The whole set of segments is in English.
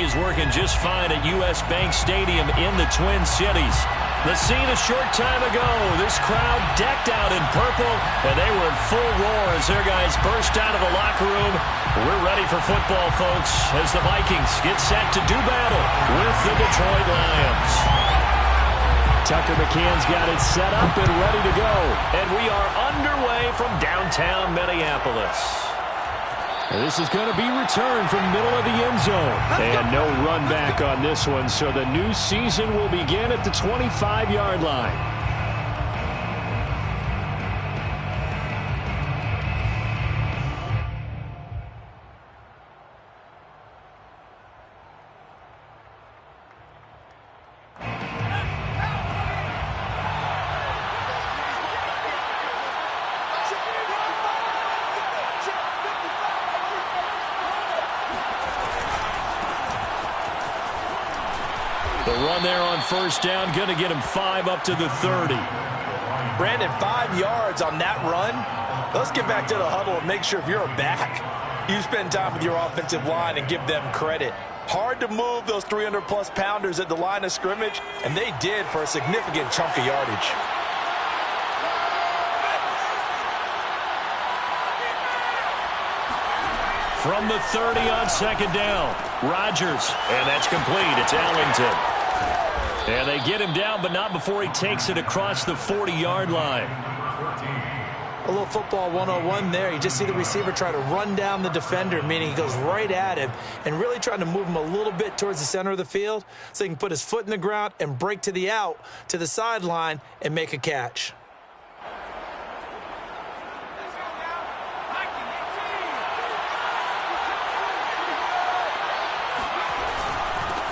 is working just fine at U.S. Bank Stadium in the Twin Cities. The scene a short time ago. This crowd decked out in purple, and they were in full roar as their guys burst out of the locker room. We're ready for football, folks, as the Vikings get set to do battle with the Detroit Lions. Tucker McCann's got it set up and ready to go. And we are underway from downtown Minneapolis. This is going to be returned from middle of the end zone. And no run back on this one, so the new season will begin at the 25-yard line. The run there on first down, going to get him 5 up to the 30. Brandon, 5 yards on that run. Let's get back to the huddle and make sure if you're a back, you spend time with your offensive line and give them credit. Hard to move those 300-plus pounders at the line of scrimmage, and they did for a significant chunk of yardage. From the 30 on second down, Rodgers, and that's complete. It's Ellington. And they get him down, but not before he takes it across the 40-yard line. A little football 101 there. You just see the receiver try to run down the defender, meaning he goes right at him and really trying to move him a little bit towards the center of the field so he can put his foot in the ground and break to the out, to the sideline, and make a catch.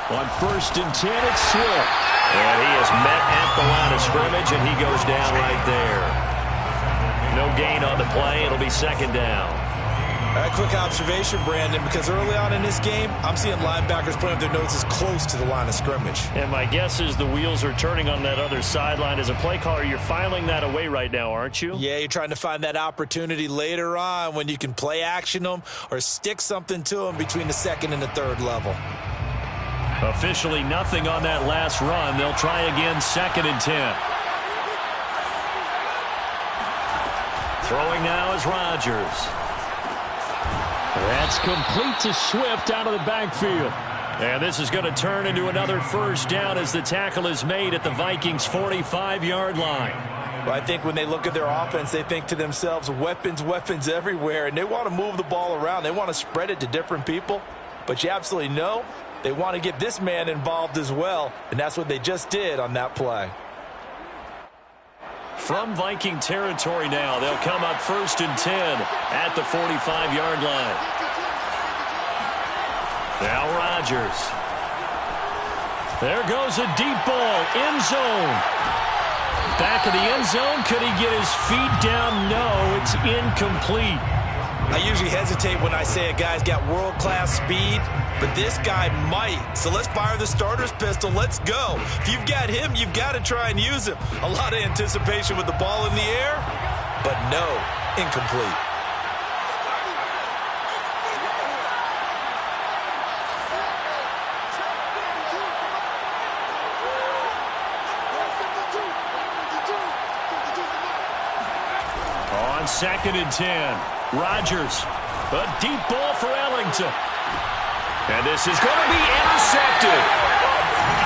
On first and 10, it's Swift. And he is met at the line of scrimmage, and he goes down right there. No gain on the play. It'll be second down. All right, quick observation, Brandon, because early on in this game, I'm seeing linebackers putting up their noses close to the line of scrimmage. And my guess is the wheels are turning on that other sideline. As a play caller, you're filing that away right now, aren't you? Yeah, you're trying to find that opportunity later on when you can play action them or stick something to them between the second and the third level. Officially nothing on that last run. They'll try again, second and 10. Throwing now is Rodgers. That's complete to Swift out of the backfield. And this is going to turn into another first down as the tackle is made at the Vikings' 45-yard line. Well, I think when they look at their offense, they think to themselves, weapons, weapons everywhere, and they want to move the ball around. They want to spread it to different people. But you absolutely know they want to get this man involved as well, and that's what they just did on that play. From Viking territory now, they'll come up first and 10 at the 45-yard line. Now Rodgers. There goes a deep ball, end zone. Back of the end zone, could he get his feet down? No, it's incomplete. I usually hesitate when I say a guy's got world-class speed, but this guy might. So let's fire the starter's pistol. Let's go. If you've got him, you've got to try and use him. A lot of anticipation with the ball in the air, but no, incomplete. On second and 10. Rodgers, a deep ball for Ellington. And this is going to be intercepted.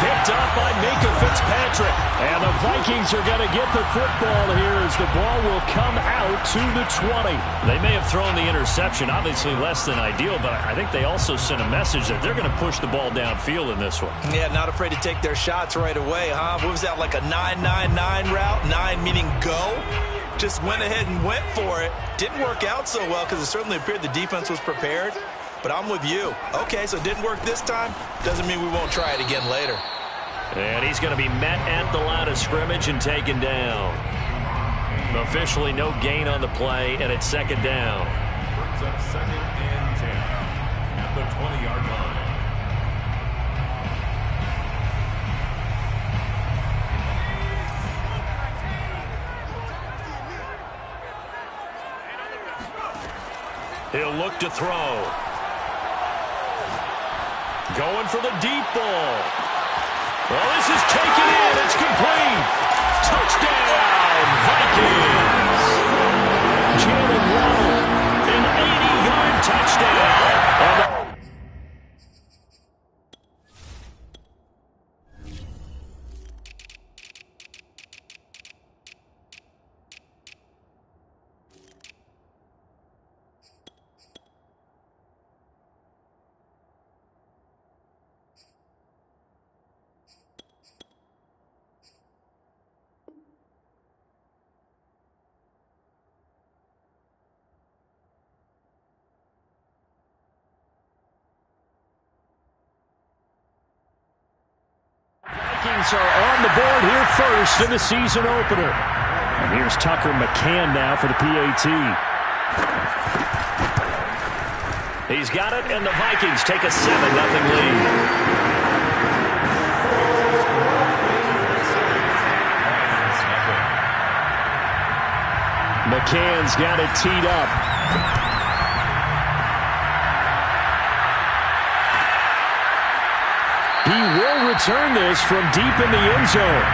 Picked up by Minkah Fitzpatrick. And the Vikings are going to get the football here as the ball will come out to the 20. They may have thrown the interception, obviously less than ideal, but I think they also sent a message that they're going to push the ball downfield in this one. Yeah, not afraid to take their shots right away, huh? What was that, like a 9-9-9 route? 9 meaning go? Just went ahead and went for it. Didn't work out so well because it certainly appeared the defense was prepared. But I'm with you. Okay, so it didn't work this time. Doesn't mean we won't try it again later. And he's going to be met at the line of scrimmage and taken down. Officially no gain on the play, and it's second down. Brings up second and 10 at the 20-yard line. He'll look to throw. going for the deep ball. Well, this is taken in. It's complete. Touchdown, Vikings. Jalen Waddle, an 80-yard touchdown. Vikings are on the board here first in the season opener. And here's Tucker McCann now for the PAT. He's got it, and the Vikings take a 7-0 lead. McCann's got it teed up. He will return this from deep in the end zone.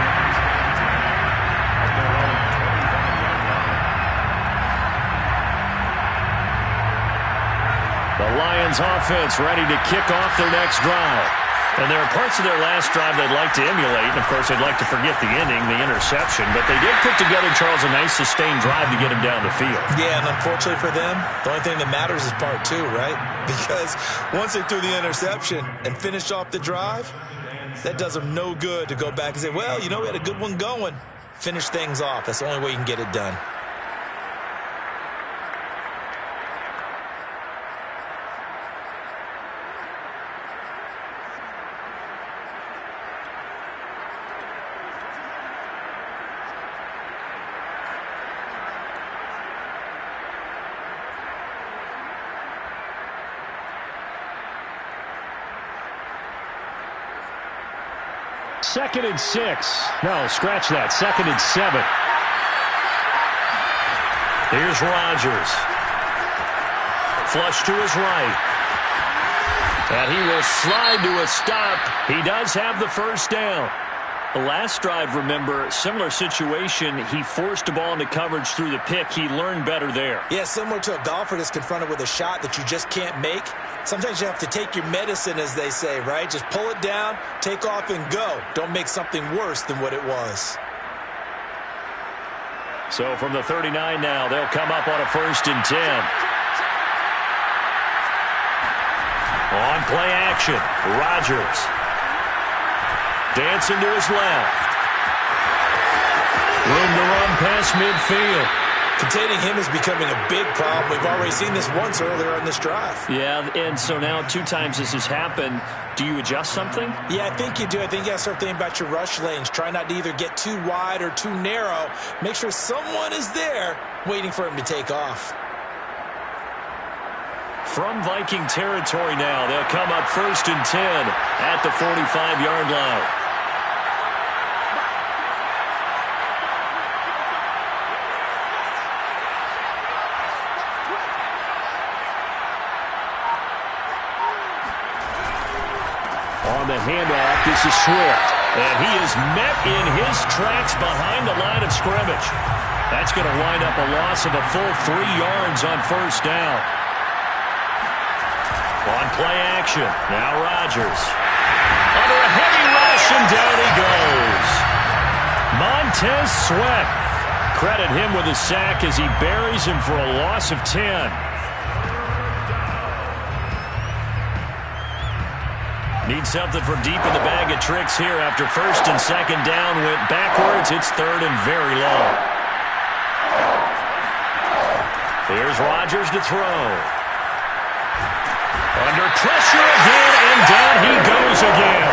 The Lions offense ready to kick off their next drive. And there are parts of their last drive they'd like to emulate. And, of course, they'd like to forget the ending, the interception. But they did put together, Charles, a nice sustained drive to get him down the field. Yeah, and unfortunately for them, the only thing that matters is part two, right? Because once they threw the interception and finished off the drive, that does them no good to go back and say, well, you know, we had a good one going. Finish things off. That's the only way you can get it done. Second and 6. No, scratch that. Second and 7. Here's Rodgers. Flush to his right. And he will slide to a stop. He does have the first down. The last drive, remember, similar situation. He forced a ball into coverage through the pick. He learned better there. Yeah, similar to a golfer that's confronted with a shot that you just can't make. Sometimes you have to take your medicine, as they say, right? Just pull it down, take off, and go. Don't make something worse than what it was. So from the 39 now, they'll come up on a 1st and 10. On play action, Rodgers. Dancing to his left. Room to run past midfield. Containing him is becoming a big problem. We've already seen this once earlier on this drive. Yeah, and so now 2 times this has happened. Do you adjust something? Yeah, I think you do. I think you got to start thinking about your rush lanes. Try not to either get too wide or too narrow. Make sure someone is there waiting for him to take off. From Viking territory now, they'll come up 1st and 10 at the 45-yard line. On the handoff, this is Swift. And he is met in his tracks behind the line of scrimmage. That's going to wind up a loss of a full 3 yards on 1st down. On play action, now Rodgers. Under a heavy rush, and down he goes. Montez Sweat. Credit him with a sack as he buries him for a loss of 10. Need something from deep in the bag of tricks here after 1st and 2nd down went backwards. It's 3rd and very long. Here's Rodgers to throw. Under pressure again, and down he goes again.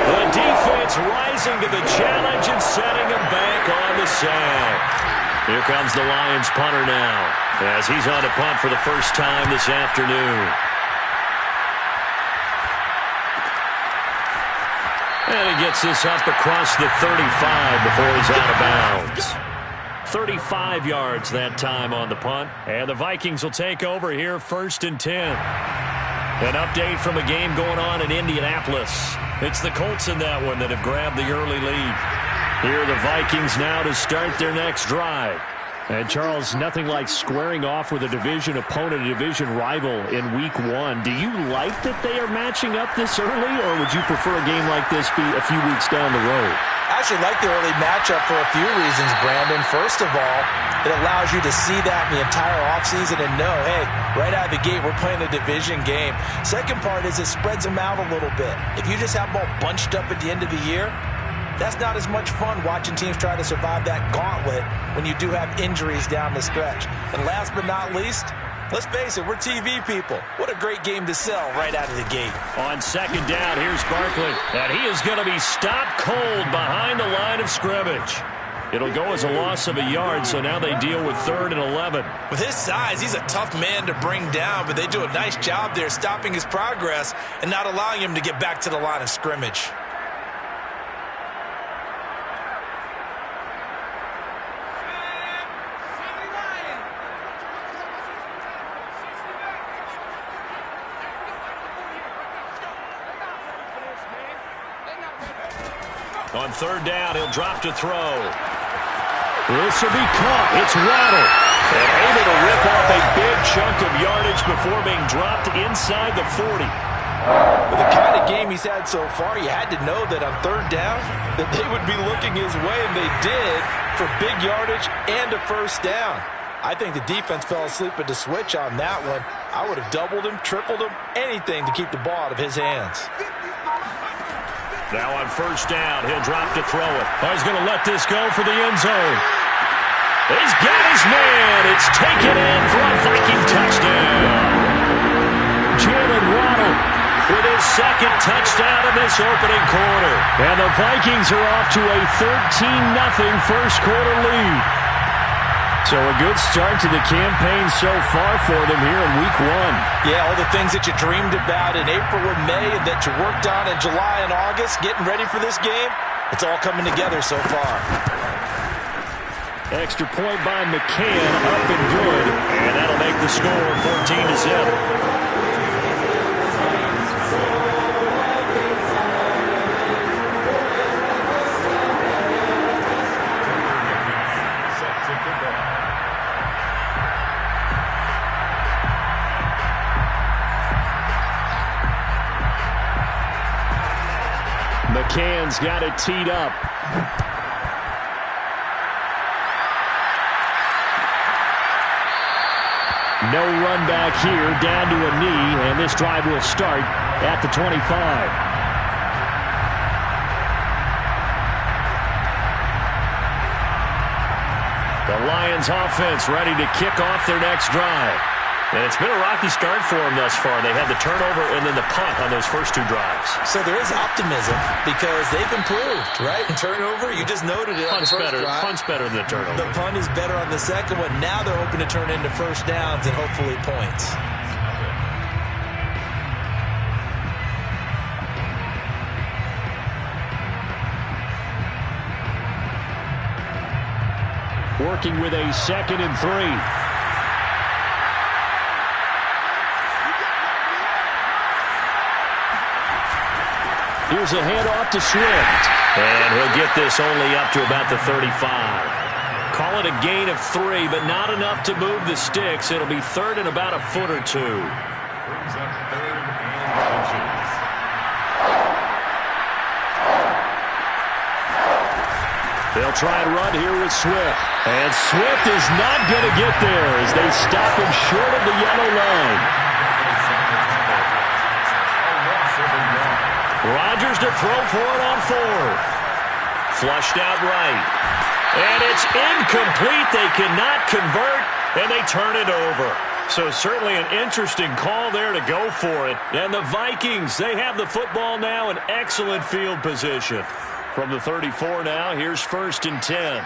The defense rising to the challenge and setting him back on the sack. Here comes the Lions punter now, as he's on to punt for the first time this afternoon. And he gets this up across the 35 before he's out of bounds. 35 yards that time on the punt. And the Vikings will take over here 1st and 10. An update from a game going on in Indianapolis. It's the Colts in that one that have grabbed the early lead. Here are the Vikings now to start their next drive. And, Charles, nothing like squaring off with a division opponent, a division rival in Week 1. Do you like that they are matching up this early, or would you prefer a game like this be a few weeks down the road? I actually like the early matchup for a few reasons, Brandon. First of all, it allows you to see that in the entire offseason and know, hey, right out of the gate, we're playing a division game. Second part is it spreads them out a little bit. If you just have them all bunched up at the end of the year, that's not as much fun watching teams try to survive that gauntlet when you do have injuries down the stretch. And last but not least, let's face it, we're TV people. What a great game to sell right out of the gate. On second down, here's Barkley. And he is going to be stopped cold behind the line of scrimmage. It'll go as a loss of a yard, so now they deal with 3rd and 11. With his size, he's a tough man to bring down, but they do a nice job there stopping his progress and not allowing him to get back to the line of scrimmage. On 3rd down, he'll drop to throw. This will be caught. It's Waddle. And able to rip off a big chunk of yardage before being dropped inside the 40. With the kind of game he's had so far, you had to know that on 3rd down that they would be looking his way, and they did, for big yardage and a 1st down. I think the defense fell asleep at the switch on that one. I would have doubled him, tripled him, anything to keep the ball out of his hands. Now on 1st down, he'll drop to throw it. Oh, he's going to let this go for the end zone. He's got his man. It's taken in for a Viking touchdown. Jalen Waddle with his 2nd touchdown in this opening quarter. And the Vikings are off to a 13-0 first quarter lead. So a good start to the campaign so far for them here in Week 1. Yeah, all the things that you dreamed about in April and May and that you worked on in July and August, getting ready for this game, it's all coming together so far. Extra point by McCann, up and good, and that'll make the score 14-0. McCann's got it teed up. No run back here, down to a knee, and this drive will start at the 25. The Lions offense ready to kick off their next drive. And it's been a rocky start for them thus far. They had the turnover and then the punt on those first 2 drives. So there is optimism because they've improved, right? Turnover, you just noted it. Punt's better. Punt's better than the turnover. The punt is better on the second one. Now they're hoping to turn into 1st downs and hopefully points. Working with a 2nd and 3. Here's a handoff to Swift. And he'll get this only up to about the 35. Call it a gain of 3, but not enough to move the sticks. It'll be 3rd and about a foot or 2. They'll try and run here with Swift. And Swift is not going to get there as they stop him short of the yellow line. Rodgers to throw for it on 4th. Flushed out right. And it's incomplete. They cannot convert, and they turn it over. So certainly an interesting call there to go for it. And the Vikings, they have the football now in excellent field position. From the 34 now, here's 1st and 10.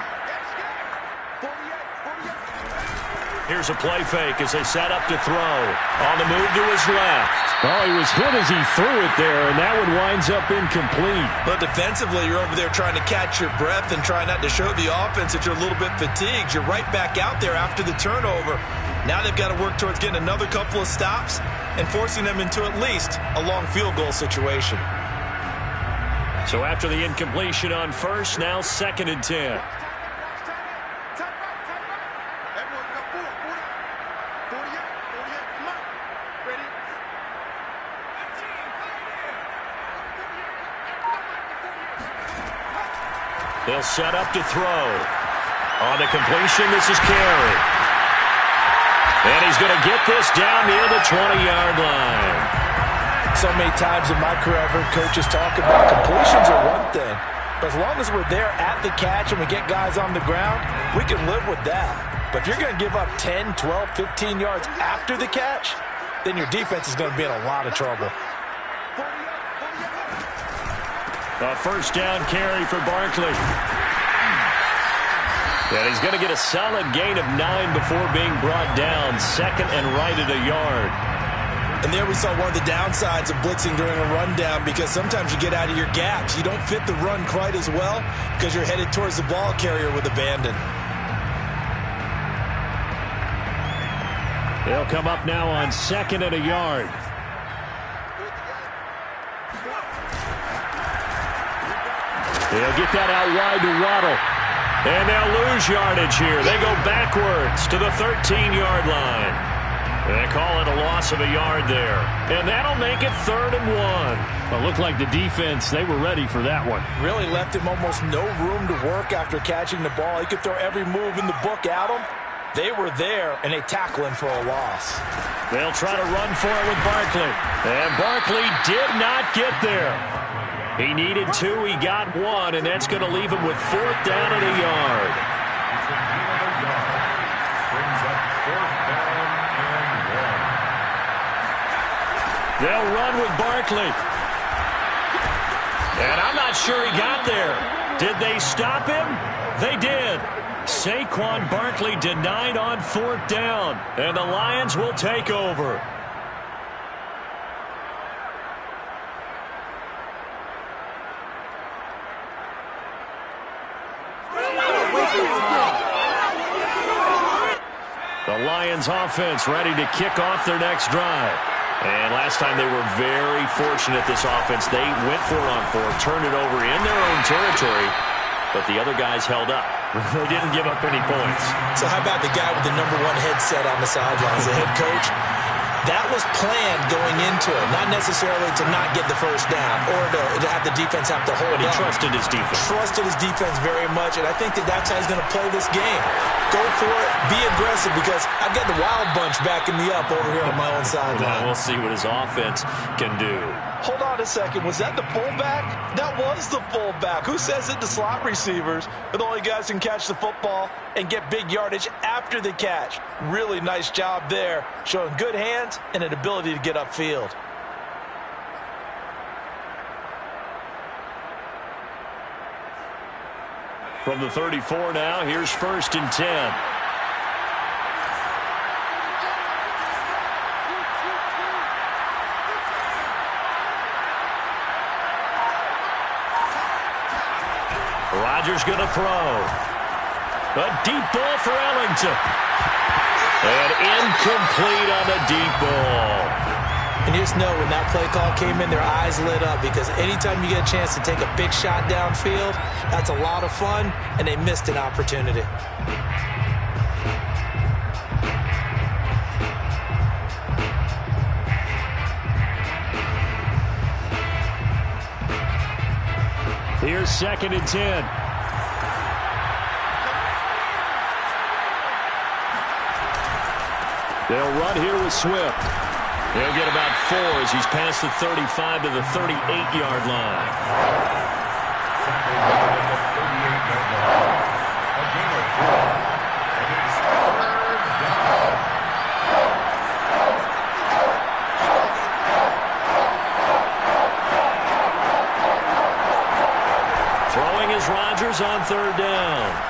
Here's a play fake as they set up to throw. On the move to his left. Oh, he was hit as he threw it there, and that one winds up incomplete. But defensively, you're over there trying to catch your breath and try not to show the offense that you're a little bit fatigued. You're right back out there after the turnover. Now they've got to work towards getting another couple of stops and forcing them into at least a long field goal situation. So after the incompletion on first, now 2nd and 10. They'll set up to throw. On the completion, this is Carey. And he's going to get this down near the 20-yard line. So many times in my career, I've heard coaches talk about completions are one thing. But as long as we're there at the catch and we get guys on the ground, we can live with that. But if you're going to give up 10, 12, 15 yards after the catch, then your defense is going to be in a lot of trouble. A first down carry for Barkley. And he's going to get a solid gain of 9 before being brought down. 2nd and right at a yard. And there we saw one of the downsides of blitzing during a rundown, because sometimes you get out of your gaps. You don't fit the run quite as well because you're headed towards the ball carrier with abandon. They'll come up now on 2nd and a yard. They'll get that out wide to Waddle. And they'll lose yardage here. They go backwards to the 13-yard line. They call it a loss of a yard there. And that'll make it 3rd and 1. Well, it looked like the defense, they were ready for that one. Really left him almost no room to work after catching the ball. He could throw every move in the book at him. They were there, and they tackle him for a loss. They'll try to run for it with Barkley. And Barkley did not get there. He needed 2, he got 1, and that's going to leave him with 4th down and a yard. They'll run with Barkley. And I'm not sure he got there. Did they stop him? They did. Saquon Barkley denied on 4th down, and the Lions will take over. The Lions offense ready to kick off their next drive. And last time they were very fortunate, this offense. They went for it on 4th, turned it over in their own territory, but the other guys held up. They didn't give up any points. So how about the guy with the #1 headset on the sidelines, the head coach? That was planned going into it, not necessarily to not get the first down or to have the defense have to hold But he up. trusted his defense. Trusted his defense very much, and I think that's how he's going to play this game. Go for it, be aggressive, because I've got the wild bunch backing me up over here on my own sideline. We'll see what his offense can do. Hold on a second. Was that the fullback? That was the fullback. Who says that the slot receivers are the only guys who can catch the football and get big yardage after the catch? Really nice job there, showing good hands and an ability to get upfield. From the 34 now, here's 1st and 10. Rodgers going to throw. A deep ball for Ellington. And incomplete on the deep ball. And you just know when that play call came in, their eyes lit up, because anytime you get a chance to take a big shot downfield, that's a lot of fun, and they missed an opportunity. Here's 2nd and 10. They'll run here with Swift. He'll get about 4 as he's past the 35 to the 38-yard line. Throwing is Rodgers on 3rd down.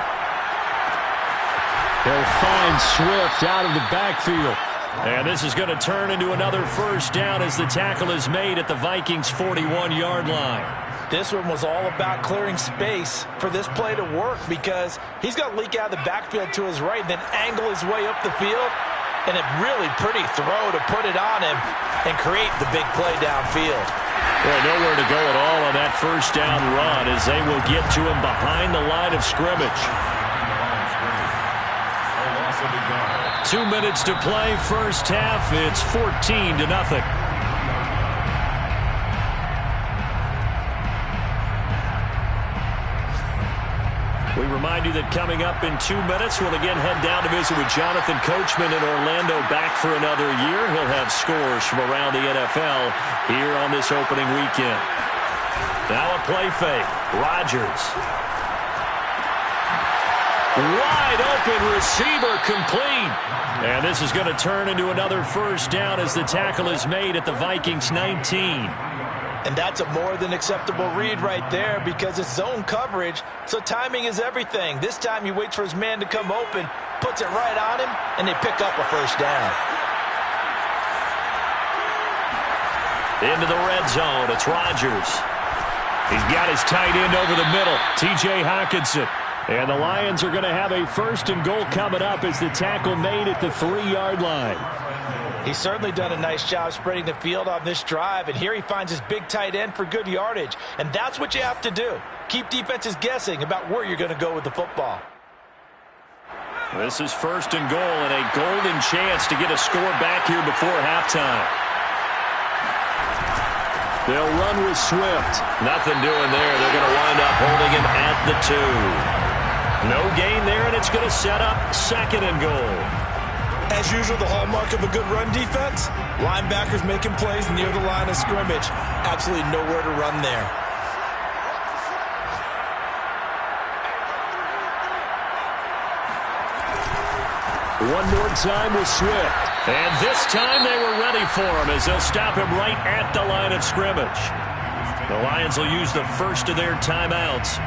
They'll find Swift out of the backfield. And this is going to turn into another first down as the tackle is made at the Vikings' 41-yard line. This one was all about clearing space for this play to work, because he's got to leak out of the backfield to his right and then angle his way up the field. And a really pretty throw to put it on him and create the big play downfield. Well, nowhere to go at all on that first down run as they will get to him behind the line of scrimmage. 2 minutes to play, first half. It's 14-0. We remind you that coming up in 2 minutes, we'll again head down to visit with Jonathan Coachman in Orlando, back for another year. He'll have scores from around the NFL here on this opening weekend. Now a play fake. Rodgers. Wide open receiver, complete. And this is going to turn into another first down as the tackle is made at the Vikings 19. And that's a more than acceptable read right there because it's zone coverage, so timing is everything. This time he waits for his man to come open, puts it right on him, and they pick up a first down. Into the red zone, it's Rodgers. He's got his tight end over the middle, T.J. Hockenson. And the Lions are going to have a first and goal coming up as the tackle made at the 3-yard line. He's certainly done a nice job spreading the field on this drive, and here he finds his big tight end for good yardage. And that's what you have to do. Keep defenses guessing about where you're going to go with the football. This is first and goal and a golden chance to get a score back here before halftime. They'll run with Swift. Nothing doing there. They're going to wind up holding him at the 2. No gain there, and it's going to set up second and goal. As usual, the hallmark of a good run defense, linebackers making plays near the line of scrimmage. Absolutely nowhere to run there. One more time with Swift. And this time they were ready for him as they'll stop him right at the line of scrimmage. The Lions will use the first of their timeouts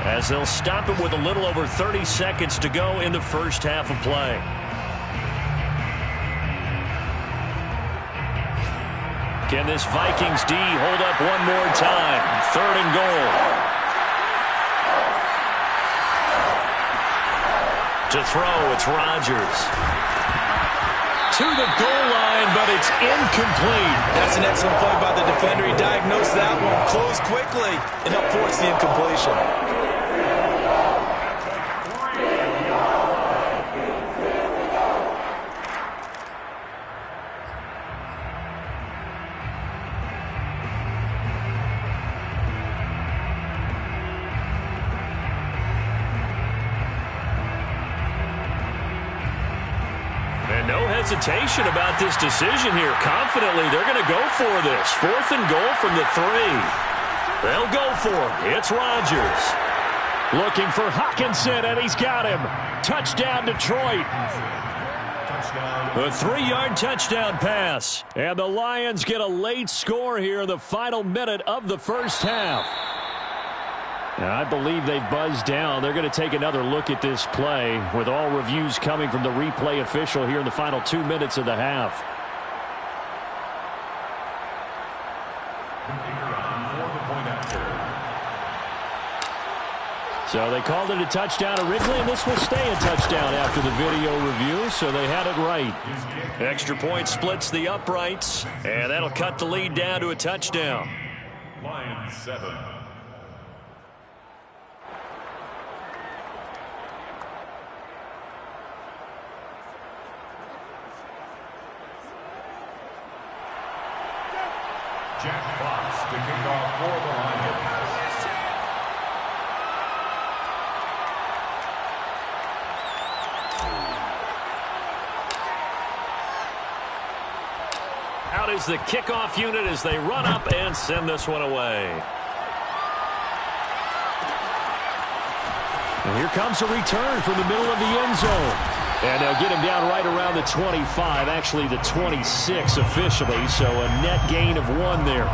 as they'll stop him with a little over 30 seconds to go in the first half of play. Can this Vikings D hold up one more time? Third and goal. To throw, it's Rodgers. To the goal line, but it's incomplete. That's an excellent play by the defender. He diagnosed that one, closed quickly, and helped force the incompletion. No hesitation about this decision here. Confidently, they're going to go for this. Fourth and goal from the 3. They'll go for it. It's Rodgers. Looking for Hockenson, and he's got him. Touchdown, Detroit. A 3-yard touchdown pass. And the Lions get a late score here in the final minute of the first half. Now, I believe they've buzzed down. They're going to take another look at this play with all reviews coming from the replay official here in the final 2 minutes of the half. So they called it a touchdown originally, and this will stay a touchdown after the video review, so they had it right. Extra point splits the uprights, and that'll cut the lead down to a touchdown. Lions 7. Jack Fox to kick off for the Lions. Out is the kickoff unit as they run up and send this one away. And here comes a return from the middle of the end zone. And they'll get him down right around the 25, actually the 26 officially, so a net gain of 1 there.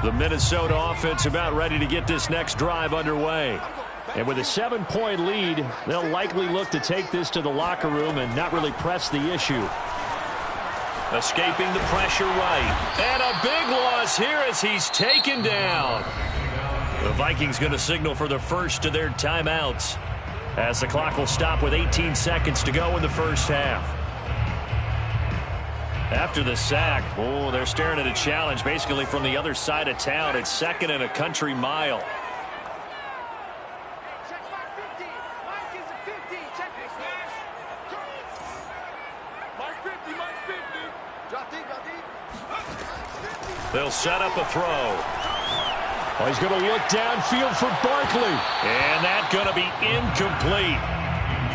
The Minnesota offense about ready to get this next drive underway. And with a 7-point lead, they'll likely look to take this to the locker room and not really press the issue. Escaping the pressure right. And a big loss here as he's taken down. The Vikings going to signal for the first of their timeouts, as the clock will stop with 18 seconds to go in the first half. After the sack, they're staring at a challenge basically from the other side of town. It's 2nd and a country mile. They'll set up a throw. Oh, he's going to look downfield for Barkley. And that's going to be incomplete.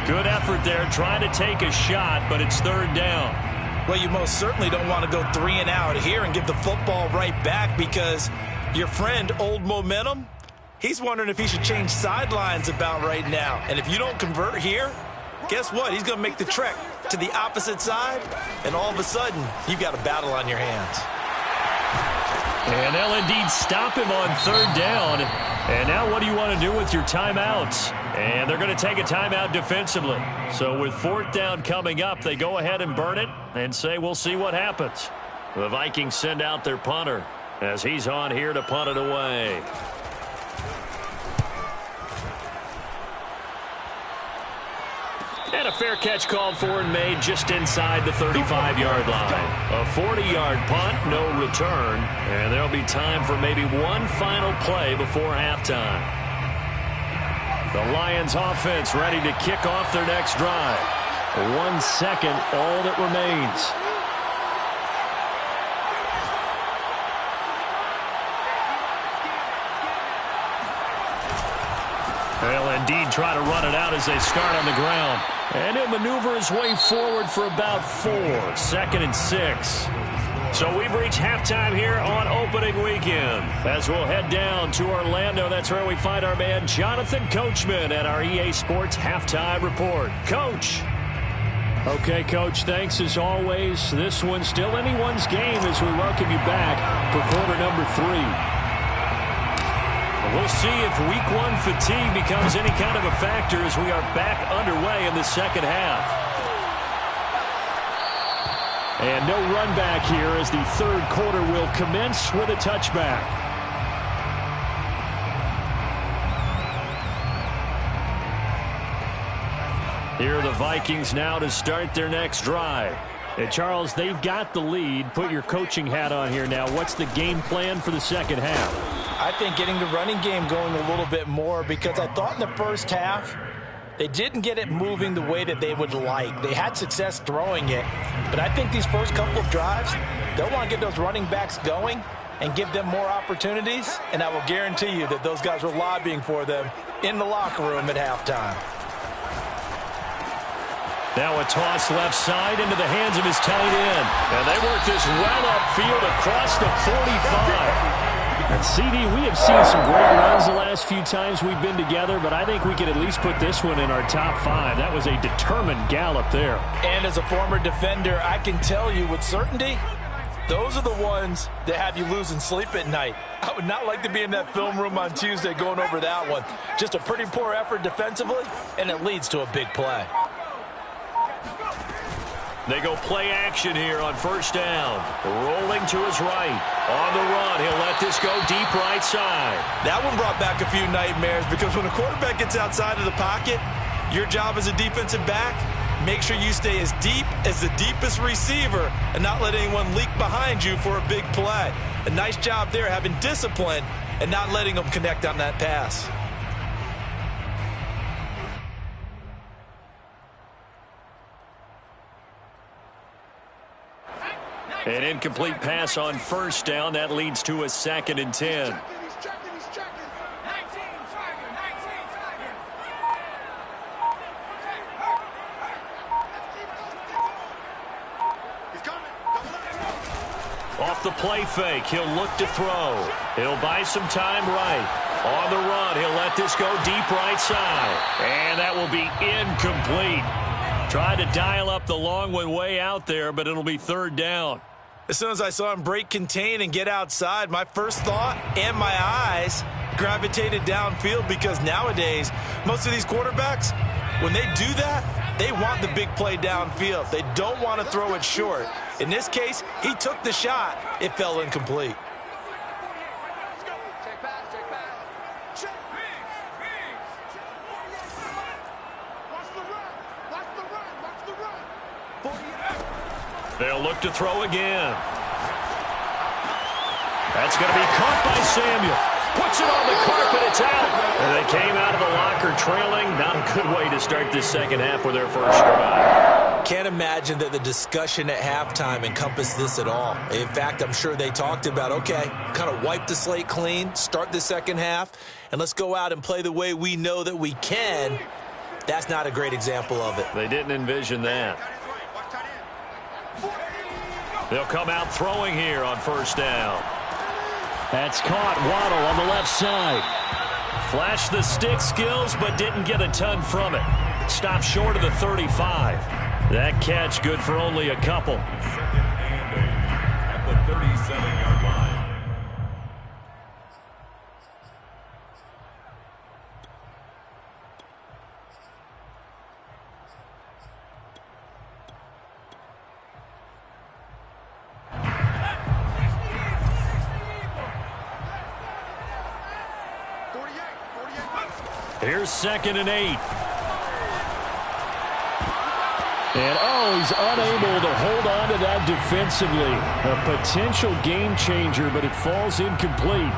Good effort there trying to take a shot, but it's 3rd down. Well, you most certainly don't want to go 3 and out here and give the football right back, because your friend, Old Momentum, he's wondering if he should change sidelines about right now. And if you don't convert here, guess what? He's going to make the trek to the opposite side, and all of a sudden, you've got a battle on your hands. And they'll indeed stop him on 3rd down. And now what do you want to do with your timeouts? And they're going to take a timeout defensively. So with 4th down coming up, they go ahead and burn it and say we'll see what happens. The Vikings send out their punter as he's on here to punt it away. And a fair catch called for and made just inside the 35-yard line. A 40-yard punt, no return. And there'll be time for maybe one final play before halftime. The Lions offense ready to kick off their next drive. 1 second, all that remains. They'll indeed try to run it out as they start on the ground. And he'll maneuver his way forward for about 4. 2nd and 6. So we've reached halftime here on opening weekend. As we'll head down to Orlando, that's where we find our man Jonathan Coachman at our EA Sports Halftime Report. Coach. Okay, Coach, thanks as always. This one's still anyone's game as we welcome you back for quarter number 3. We'll see if week 1 fatigue becomes any kind of a factor as we are back underway in the second half. And no run back here as the 3rd quarter will commence with a touchback. Here are the Vikings now to start their next drive. And Charles, they've got the lead. Put your coaching hat on here now. What's the game plan for the second half? I think getting the running game going a little bit more, because I thought in the first half they didn't get it moving the way that they would like. They had success throwing it, but I think these first couple of drives, they'll want to get those running backs going and give them more opportunities, and I will guarantee you that those guys were lobbying for them in the locker room at halftime. Now a toss left side into the hands of his tight end. And they work this well upfield across the 45. And CD, we have seen some great runs the last few times we've been together, but I think we could at least put this one in our top 5. That was a determined gallop there. And as a former defender, I can tell you with certainty, those are the ones that have you losing sleep at night. I would not like to be in that film room on Tuesday going over that one. Just a pretty poor effort defensively, and it leads to a big play. They go play action here on 1st down. Rolling to his right. On the run, he'll let this go deep right side. That one brought back a few nightmares, because when a quarterback gets outside of the pocket, your job as a defensive back, make sure you stay as deep as the deepest receiver and not let anyone leak behind you for a big play. A nice job there having discipline and not letting them connect on that pass. An incomplete pass on 1st down. That leads to a 2nd and 10. Off the play fake, he'll look to throw. He'll buy some time right. On the run, he'll let this go deep right side. And that will be incomplete. Tried to dial up the long one way out there, but it'll be 3rd down. As soon as I saw him break contain and get outside, my first thought and my eyes gravitated downfield, because nowadays, most of these quarterbacks, when they do that, they want the big play downfield. They don't want to throw it short. In this case, he took the shot. It fell incomplete. They'll look to throw again. That's going to be caught by Samuel. Puts it on the carpet. It's out. And they came out of the locker trailing. Not a good way to start this second half with their first drive. Can't imagine that the discussion at halftime encompassed this at all. In fact, I'm sure they talked about, okay, kind of wipe the slate clean, start the second half, and let's go out and play the way we know that we can. That's not a great example of it. They didn't envision that. They'll come out throwing here on first down. That's caught. Waddle on the left side. Flashed the stick skills, but didn't get a ton from it. Stopped short of the 35. That catch good for only a couple. Second and 8 at the 37-yard line. Here's 2nd and 8. And, he's unable to hold on to that defensively. A potential game changer, but it falls incomplete.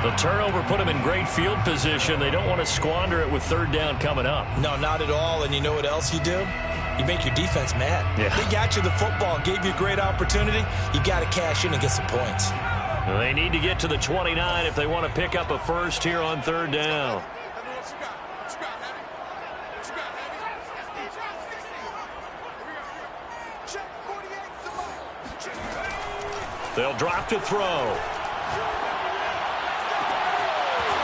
The turnover put him in great field position. They don't want to squander it with third down coming up. No, not at all. And you know what else you do? You make your defense mad. Yeah. They got you the football, gave you a great opportunity. You got to cash in and get some points. They need to get to the 29 if they want to pick up a first here on third down. They'll drop to throw.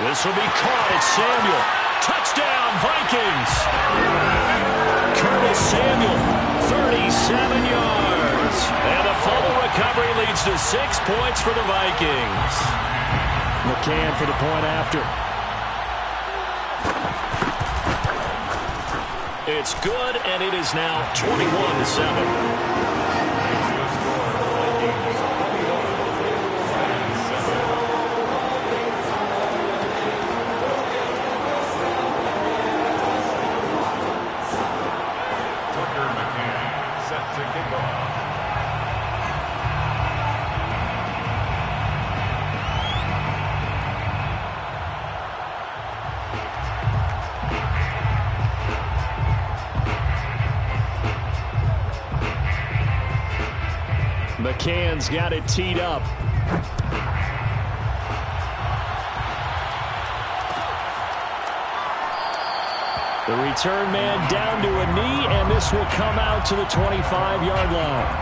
This will be caught. It's Samuel. Touchdown, Vikings. Curtis Samuel, 37 yards. And the fumble recovery leads to 6 points for the Vikings. McCann for the point after. It's good, and it is now 21-7. McCann's got it teed up. The return man down to a knee, and this will come out to the 25-yard line.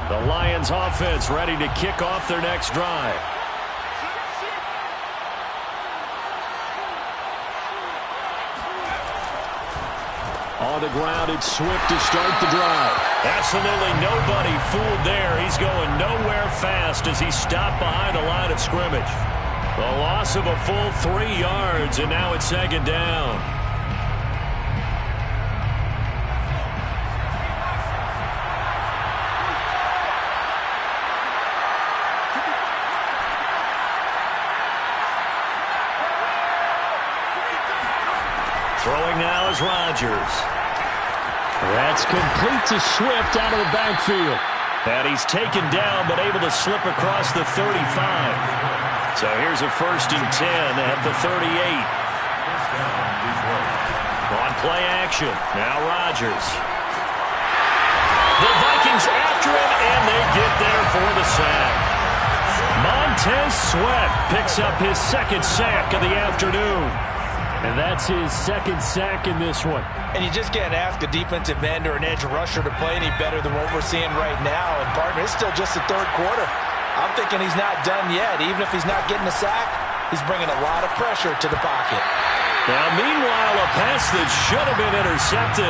The Lions offense ready to kick off their next drive. On the ground, it's Swift to start the drive. Absolutely nobody fooled there. He's going nowhere fast as he stopped behind the line of scrimmage. The loss of a full 3 yards, and now it's second down. Throwing now is Rodgers. That's complete to Swift out of the backfield. And he's taken down but able to slip across the 35. So here's a 1st and 10 at the 38. On play action. Now Rodgers. The Vikings after him, and they get there for the sack. Montez Sweat picks up his 2nd sack of the afternoon. And that's his 2nd sack in this one. And you just can't ask a defensive end or an edge rusher to play any better than what we're seeing right now. And, partner, it's still just the 3rd quarter. I'm thinking he's not done yet. Even if he's not getting a sack, he's bringing a lot of pressure to the pocket. Now, meanwhile, a pass that should have been intercepted,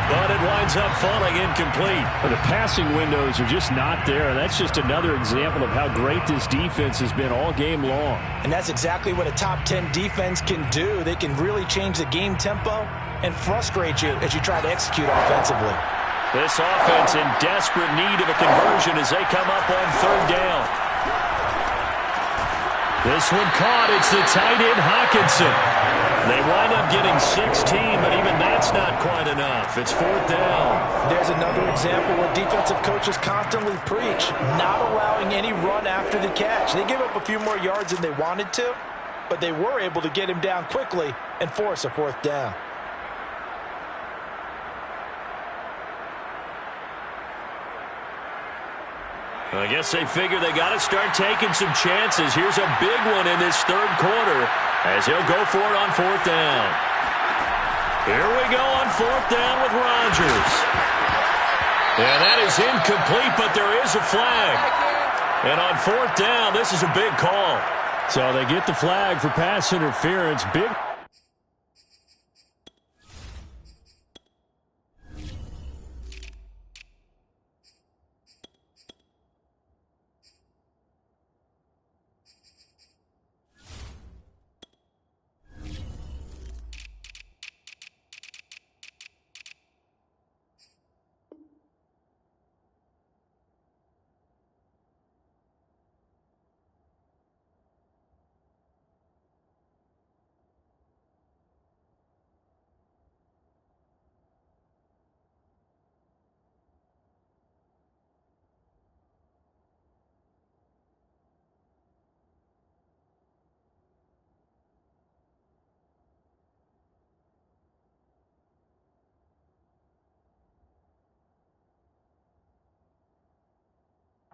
but it winds up falling incomplete. Well, the passing windows are just not there. That's just another example of how great this defense has been all game long. And that's exactly what a top 10 defense can do. They can really change the game tempo and frustrate you as you try to execute offensively. This offense in desperate need of a conversion as they come up on third down. This one caught. It's the tight end, Hockenson. They wind up getting 16, but even that's not quite enough. It's fourth down. There's another example where defensive coaches constantly preach, not allowing any run after the catch. They gave up a few more yards than they wanted to, but they were able to get him down quickly and force a fourth down. I guess they figure they got to start taking some chances. Here's a big one in this third quarter as he'll go for it on fourth down. Here we go on fourth down with Rodgers. And that is incomplete, but there is a flag. And on fourth down, this is a big call. So they get the flag for pass interference. Big.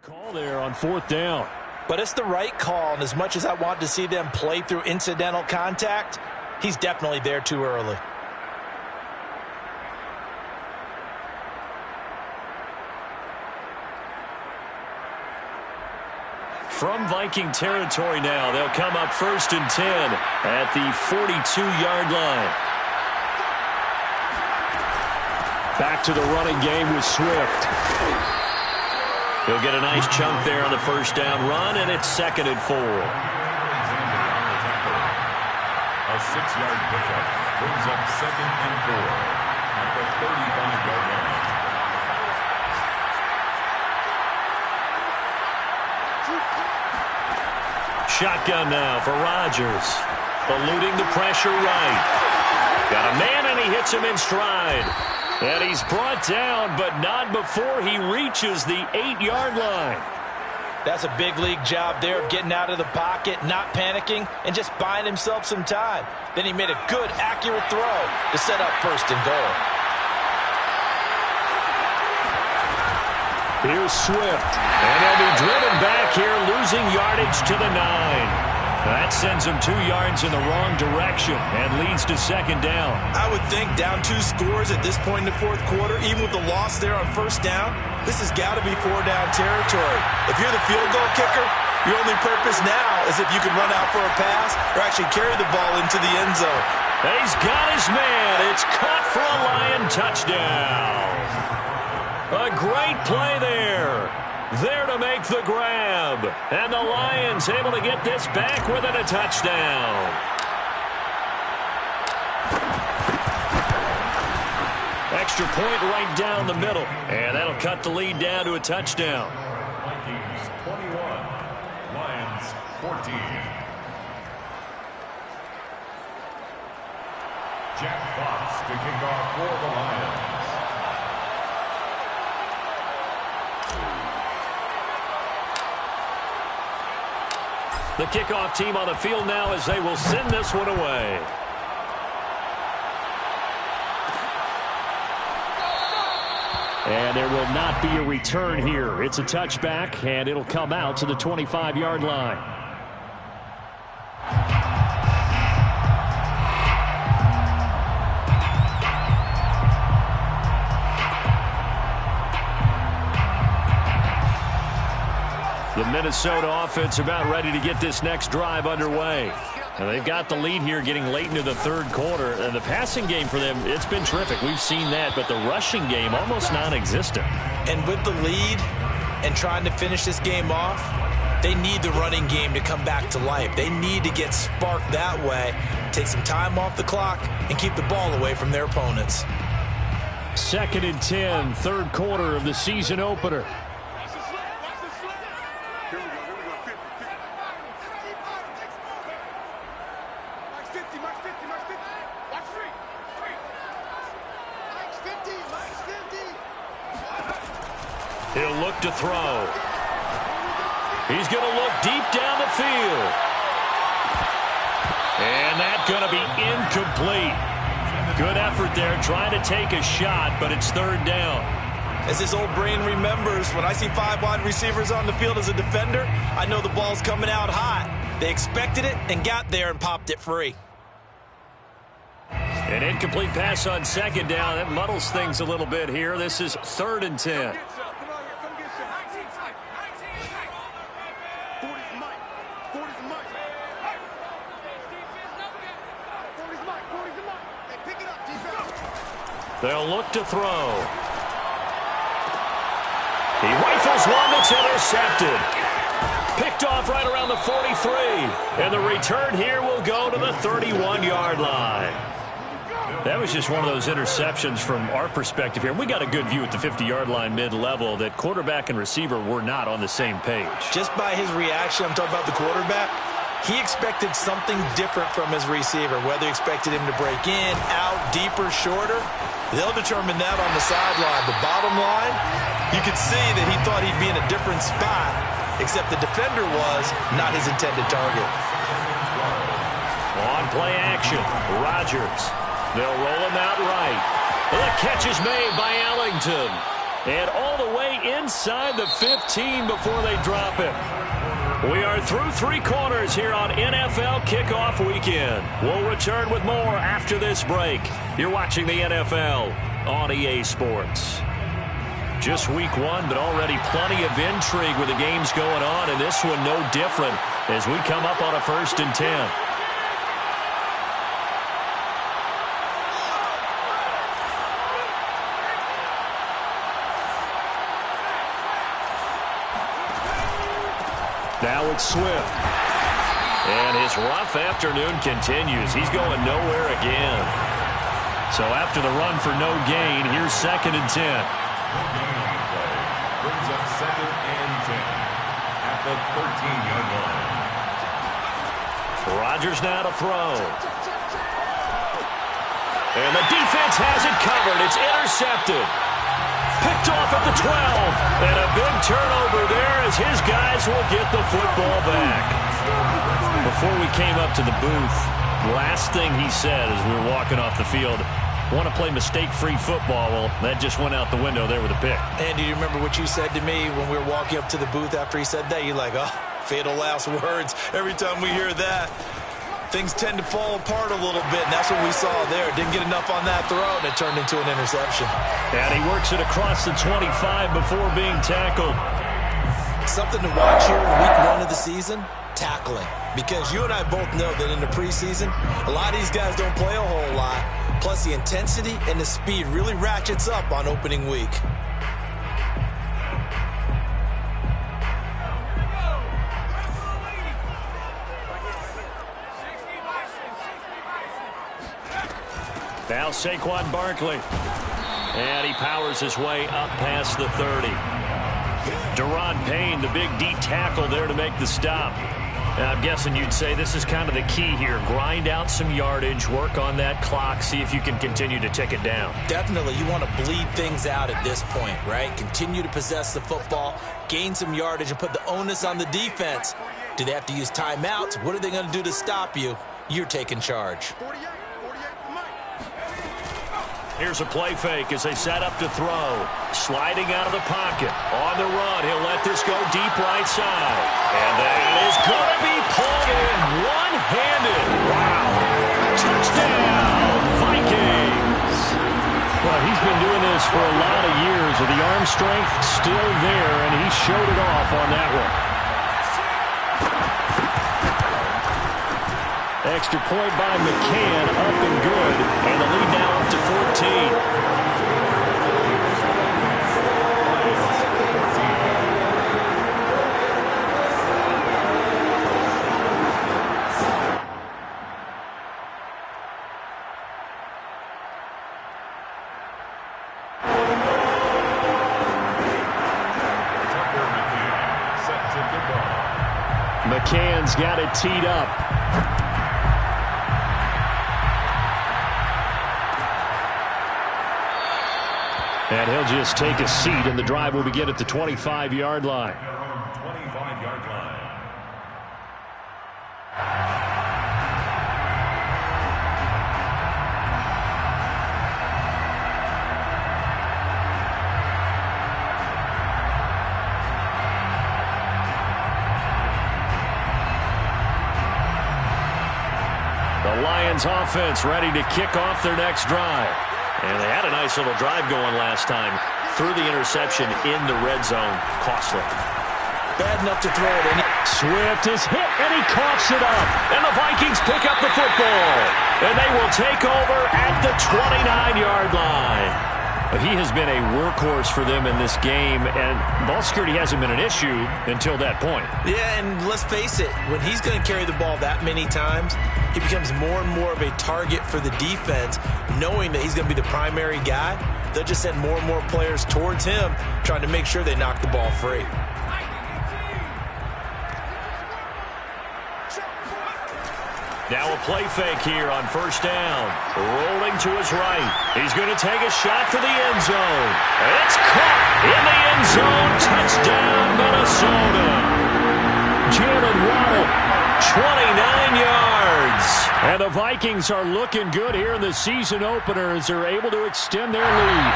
Call there on fourth down. But it's the right call, and as much as I want to see them play through incidental contact, he's definitely there too early. From Viking territory now, they'll come up 1st and 10 at the 42-yard line. Back to the running game with Swift. He'll get a nice chunk there on the first down run, and it's 2nd and 4. A 6-yard pickup brings up 2nd and 4 at the 35-yard line. Shotgun now for Rodgers. Eluding the pressure right. Got a man, and he hits him in stride. And he's brought down, but not before he reaches the 8-yard line. That's a big league job there of getting out of the pocket, not panicking, and just buying himself some time. Then he made a good, accurate throw to set up 1st and goal. Here's Swift. And he'll be driven back here, losing yardage to the 9. That sends him 2 yards in the wrong direction and leads to 2nd down. I would think down 2 scores at this point in the fourth quarter, even with the loss there on 1st down, this has got to be 4-down territory. If you're the field goal kicker, your only purpose now is if you can run out for a pass or actually carry the ball into the end zone. He's got his man. It's caught for a Lion touchdown. A great play there. There to make the grab. And the Lions able to get this back within a touchdown. Extra point right down the middle. And that'll cut the lead down to a touchdown. Vikings 21, Lions 14. Jack Fox to kick off for the Lions. The kickoff team on the field now as they will send this one away. And there will not be a return here. It's a touchback, and it'll come out to the 25-yard line. The Minnesota offense about ready to get this next drive underway. And they've got the lead here getting late into the third quarter. And the passing game for them, it's been terrific. We've seen that. But the rushing game, almost non-existent. And with the lead and trying to finish this game off, they need the running game to come back to life. They need to get sparked that way, take some time off the clock, and keep the ball away from their opponents. 2nd and 10, third quarter of the season opener. He'll look to throw. He's going to look deep down the field. And that's going to be incomplete. Good effort there, trying to take a shot, but it's third down. As this old brain remembers, when I see 5 wide receivers on the field as a defender, I know the ball's coming out hot. They expected it and got there and popped it free. An incomplete pass on 2nd down. That muddles things a little bit here. This is 3rd and 10. They'll look to throw. He rifles one that's intercepted. Picked off right around the 43. And the return here will go to the 31-yard line. That was just one of those interceptions from our perspective here. We got a good view at the 50-yard line mid-level that quarterback and receiver were not on the same page. Just by his reaction, I'm talking about the quarterback, he expected something different from his receiver, whether he expected him to break in, out, deeper, shorter. They'll determine that on the sideline. The bottom line, you could see that he thought he'd be in a different spot, except the defender was not his intended target. On play action, Rodgers. They'll roll him out right. The catch is made by Ellington. And all the way inside the 15 before they drop it. We are through 3 quarters here on NFL Kickoff Weekend. We'll return with more after this break. You're watching the NFL on EA Sports. Just week 1, but already plenty of intrigue with the games going on, and this one no different as we come up on a 1st and 10. Now it's Swift. And his rough afternoon continues. He's going nowhere again. So after the run for no gain, here's 2nd and 10. Brings up 2nd and 10 at the 13-yard line. Rodgers now to throw. And the defense has it covered. It's intercepted. Picked off at the 12. And a big turnover there as his guys will get the football back. Before we came up to the booth, last thing he said as we were walking off the field, want to play mistake-free football. Well, that just went out the window there with a pick. And do you remember what you said to me when we were walking up to the booth after he said that? You're like, oh, fatal last words. Every time we hear that, things tend to fall apart a little bit, and that's what we saw there. Didn't get enough on that throw, and it turned into an interception. And he works it across the 25 before being tackled. Something to watch here in week 1 of the season, tackling. Because you and I both know that in the preseason, a lot of these guys don't play a whole lot. Plus, the intensity and the speed really ratchets up on opening week. Now Saquon Barkley. And he powers his way up past the 30. Daron Payne, the big D tackle there to make the stop. And I'm guessing you'd say this is kind of the key here. Grind out some yardage, work on that clock, see if you can continue to tick it down. Definitely. You want to bleed things out at this point, right? Continue to possess the football, gain some yardage, and put the onus on the defense. Do they have to use timeouts? What are they going to do to stop you? You're taking charge. Here's a play fake as they set up to throw. Sliding out of the pocket. On the run, he'll let this go deep right side. And that is going to be pulled in one-handed. Wow. Touchdown, Vikings. Well, he's been doing this for a lot of years with the arm strength still there, and he showed it off on that one. Extra point by McCann, up and good. And the lead now up to 14. McCann's got it teed up. And he'll just take a seat, and the drive will begin at the 25-yard line. 25-yard line. The Lions offense ready to kick off their next drive. And they had a nice little drive going last time. Through the interception in the red zone. Costly. Bad enough to throw it in. Swift is hit, and he coughs it up. And the Vikings pick up the football. And they will take over at the 29-yard line. But he has been a workhorse for them in this game, and ball security hasn't been an issue until that point. Yeah, and let's face it, when he's going to carry the ball that many times, he becomes more and more of a target for the defense, knowing that he's going to be the primary guy. They'll just send more and more players towards him, trying to make sure they knock the ball free. Now a play fake here on first down. Rolling to his right. He's going to take a shot for the end zone. It's caught in the end zone. Touchdown, Minnesota. Jalen Waddle, 29 yards. And the Vikings are looking good here in the season opener as they're able to extend their lead.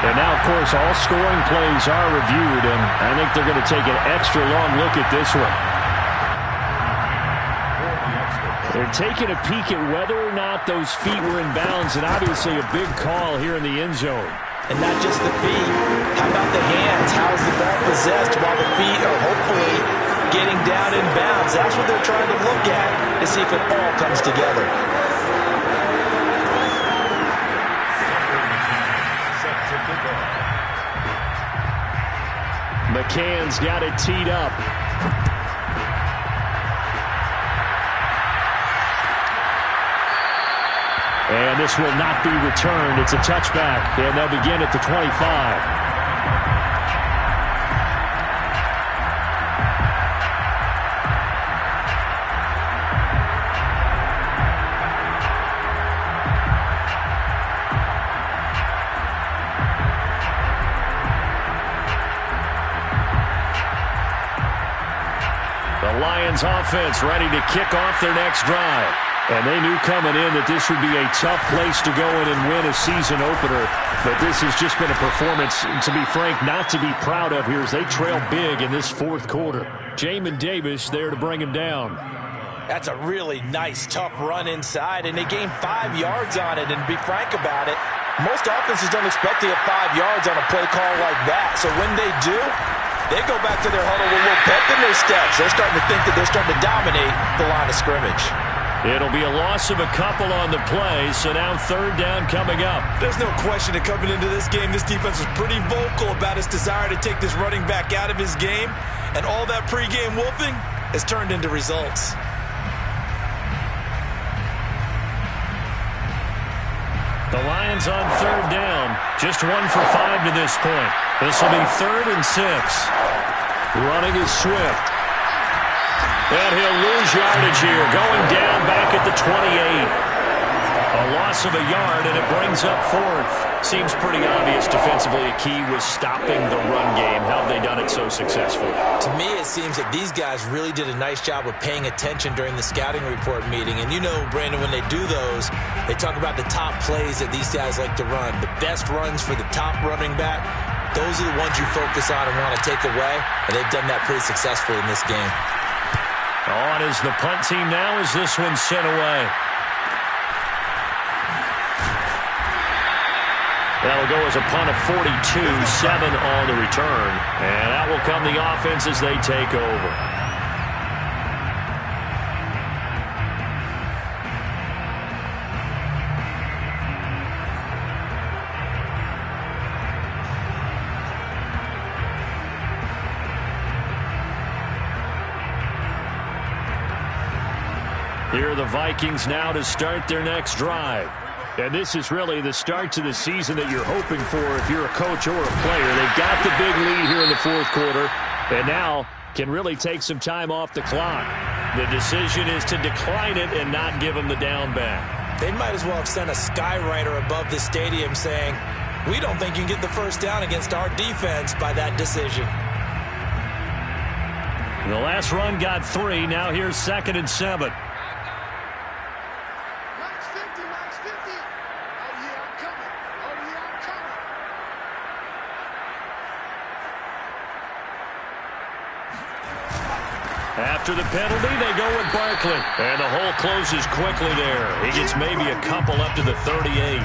And now, of course, all scoring plays are reviewed, and I think they're going to take an extra long look at this one. They're taking a peek at whether or not those feet were in bounds, and obviously a big call here in the end zone. And not just the feet. How about the hands? How's the ball possessed while the feet are hopefully getting down in bounds? That's what they're trying to look at to see if it all comes together. McCann's got it teed up. And this will not be returned. It's a touchback, and they'll begin at the 25. The Lions offense ready to kick off their next drive. And they knew coming in that this would be a tough place to go in and win a season opener. But this has just been a performance, to be frank, not to be proud of here as they trail big in this fourth quarter. Jamin Davis there to bring him down. That's a really nice, tough run inside, and they gained 5 yards on it. And to be frank about it, most offenses don't expect to get 5 yards on a play call like that. So when they do, they go back to their huddle with a little pep in their steps. They're starting to think that they're starting to dominate the line of scrimmage. It'll be a loss of a couple on the play, so now third down coming up. There's no question that coming into this game, this defense was pretty vocal about its desire to take this running back out of his game, and all that pregame wolfing has turned into results. The Lions on third down, just 1 for 5 to this point. This will be 3rd and 6. Running is Swift. And he'll lose yardage here, going down back at the 28. A loss of a yard, and it brings up 4th. Seems pretty obvious defensively a key was stopping the run game. How have they done it so successfully? To me, it seems that these guys really did a nice job of paying attention during the scouting report meeting. And you know, Brandon, when they do those, they talk about the top plays that these guys like to run. The best runs for the top running back, those are the ones you focus on and want to take away. And they've done that pretty successfully in this game. On is the punt team now as this one's sent away. That'll go as a punt of 42, 7 on the return. And that will come the offense as they take over. Here are the Vikings now to start their next drive. And this is really the start to the season that you're hoping for if you're a coach or a player. They've got the big lead here in the fourth quarter, and now can really take some time off the clock. The decision is to decline it and not give them the down back. They might as well have sent a skywriter above the stadium saying, we don't think you can get the first down against our defense by that decision. The last run got 3. Now here's 2nd and 7. After the penalty, they go with Barkley. And the hole closes quickly there. He gets maybe a couple up to the 38.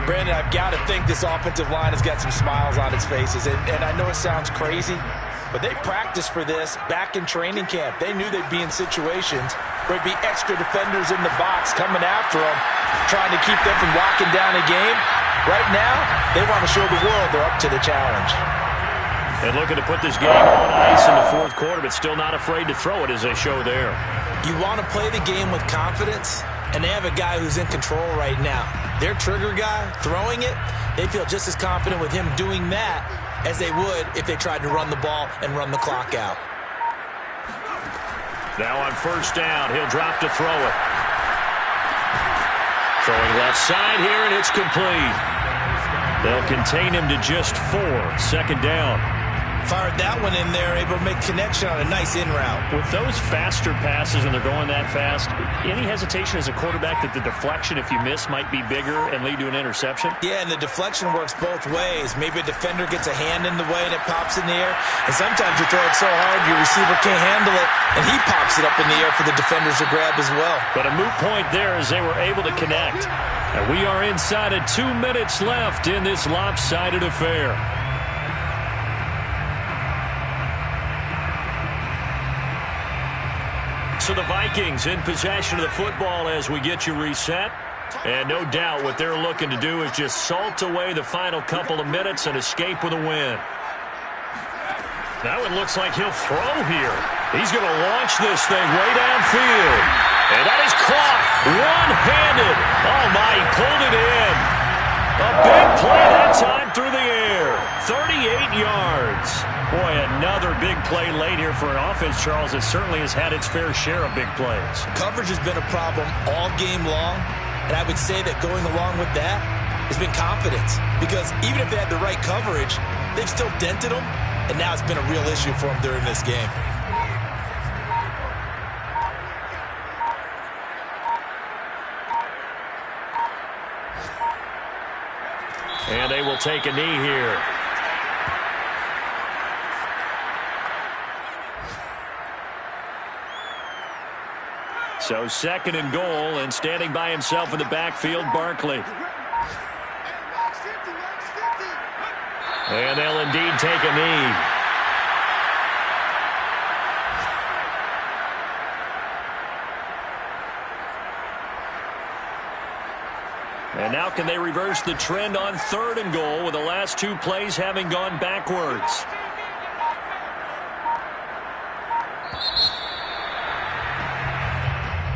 Brandon, I've got to think this offensive line has got some smiles on its faces. And I know it sounds crazy, but they practiced for this back in training camp. They knew they'd be in situations where there'd be extra defenders in the box coming after them, trying to keep them from locking down a game. Right now, they want to show the world they're up to the challenge. And looking to put this game on ice in the fourth quarter, but still not afraid to throw it as they show there. You want to play the game with confidence, and they have a guy who's in control right now. Their trigger guy throwing it, they feel just as confident with him doing that as they would if they tried to run the ball and run the clock out. Now on first down, he'll drop to throw it. Throwing left side here, and it's complete. They'll contain him to just 4. 2nd down. Fired that one in there, able to make connection on a nice in route. With those faster passes and they're going that fast, any hesitation as a quarterback that the deflection, if you miss, might be bigger and lead to an interception? Yeah, and the deflection works both ways. Maybe a defender gets a hand in the way and it pops in the air. And sometimes you throw it so hard your receiver can't handle it, and he pops it up in the air for the defenders to grab as well. But a moot point there as they were able to connect. And we are inside of 2 minutes left in this lopsided affair. So the Vikings in possession of the football as we get you reset. And no doubt what they're looking to do is just salt away the final couple of minutes and escape with a win. Now it looks like he'll throw here. He's going to launch this thing way downfield. And that is caught one-handed. Oh, my, he pulled it in. A big play that time through the air. 38 yards. Boy, another big play late here for an offense, Charles, that certainly has had its fair share of big plays. Coverage has been a problem all game long, and I would say that going along with that has been confidence. Because even if they had the right coverage, they've still dented them, and now it's been a real issue for them during this game. And they will take a knee here. So 2nd and goal, and standing by himself in the backfield, Barkley. And they'll indeed take a knee. And now can they reverse the trend on 3rd and goal with the last 2 plays having gone backwards?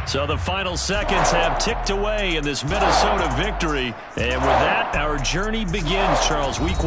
So the final seconds have ticked away in this Minnesota victory. And with that, our journey begins, Charles. Week 1.